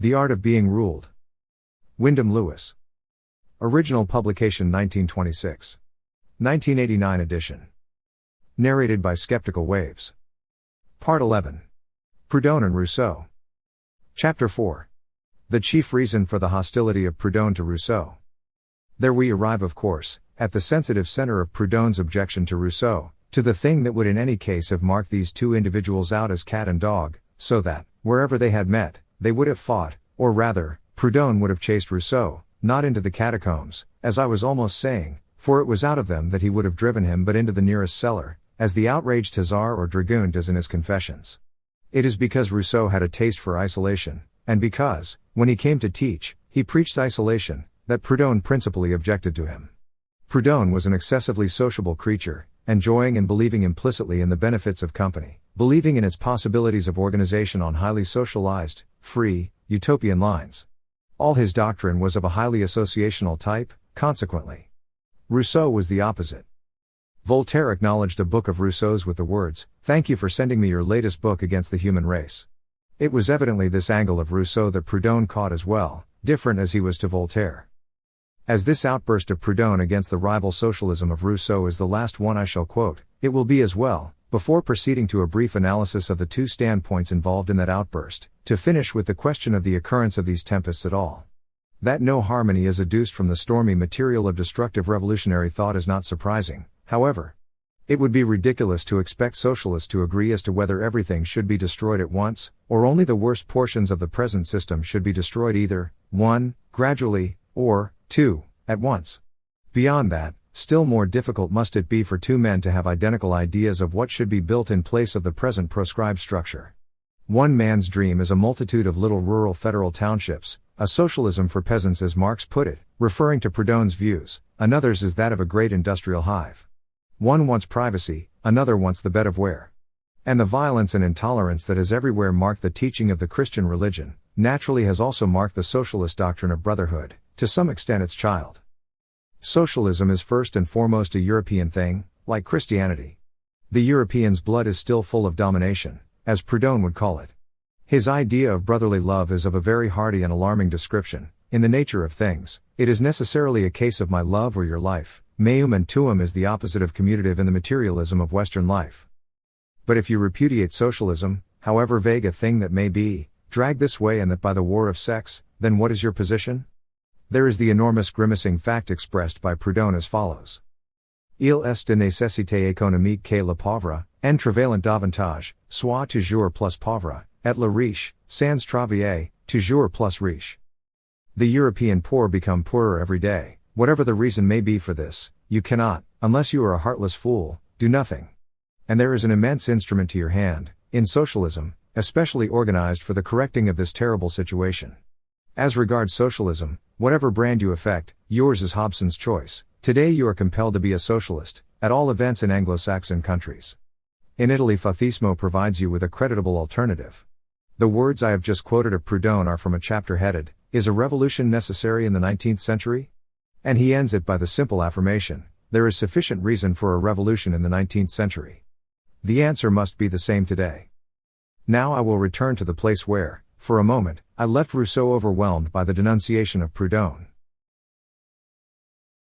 The Art of Being Ruled. Wyndham Lewis. Original publication 1926. 1989 edition. Narrated by Skeptical Waves. Part 11. Proudhon and Rousseau. Chapter 4. The chief reason for the hostility of Proudhon to Rousseau. There we arrive, of course, at the sensitive center of Proudhon's objection to Rousseau, to the thing that would in any case have marked these two individuals out as cat and dog, so that, wherever they had met, they would have fought, or rather, Proudhon would have chased Rousseau, not into the catacombs, as I was almost saying, for it was out of them that he would have driven him, but into the nearest cellar, as the outraged hussar or dragoon does in his Confessions. It is because Rousseau had a taste for isolation, and because, when he came to teach, he preached isolation, that Proudhon principally objected to him. Proudhon was an excessively sociable creature, enjoying and believing implicitly in the benefits of company, believing in its possibilities of organization on highly socialized, free, utopian lines. All his doctrine was of a highly associational type, consequently. Rousseau was the opposite. Voltaire acknowledged a book of Rousseau's with the words, "Thank you for sending me your latest book against the human race." It was evidently this angle of Rousseau that Proudhon caught as well, different as he was to Voltaire. As this outburst of Proudhon against the rival socialism of Rousseau is the last one I shall quote, it will be as well, before proceeding to a brief analysis of the two standpoints involved in that outburst, to finish with the question of the occurrence of these tempests at all. That no harmony is adduced from the stormy material of destructive revolutionary thought is not surprising, however. It would be ridiculous to expect socialists to agree as to whether everything should be destroyed at once, or only the worst portions of the present system should be destroyed either, 1, gradually, or, 2, at once. Beyond that, still more difficult must it be for two men to have identical ideas of what should be built in place of the present proscribed structure. One man's dream is a multitude of little rural federal townships, a socialism for peasants as Marx put it, referring to Proudhon's views, another's is that of a great industrial hive. One wants privacy, another wants the bed of ware. And the violence and intolerance that has everywhere marked the teaching of the Christian religion, naturally has also marked the socialist doctrine of brotherhood, to some extent its child. Socialism is first and foremost a European thing, like Christianity. The European's blood is still full of domination, as Proudhon would call it. His idea of brotherly love is of a very hearty and alarming description. In the nature of things, it is necessarily a case of my love or your life. Meum and tuum is the opposite of commutative in the materialism of Western life. But if you repudiate socialism, however vague a thing that may be, dragged this way and that by the war of sex, then what is your position? There is the enormous grimacing fact expressed by Proudhon as follows. Il est de nécessité économique que le pauvre, en travaillant davantage, soit toujours plus pauvre, et le riche, sans travailler, toujours plus riche. The European poor become poorer every day. Whatever the reason may be for this, you cannot, unless you are a heartless fool, do nothing. And there is an immense instrument to your hand, in socialism, especially organized for the correcting of this terrible situation. As regards socialism, whatever brand you affect, yours is Hobson's choice. Today you are compelled to be a socialist, at all events in Anglo-Saxon countries. In Italy Fascismo provides you with a creditable alternative. The words I have just quoted of Proudhon are from a chapter headed, "Is a revolution necessary in the 19th century?" And he ends it by the simple affirmation, there is sufficient reason for a revolution in the 19th century. The answer must be the same today. Now I will return to the place where, for a moment, I left Rousseau overwhelmed by the denunciation of Proudhon.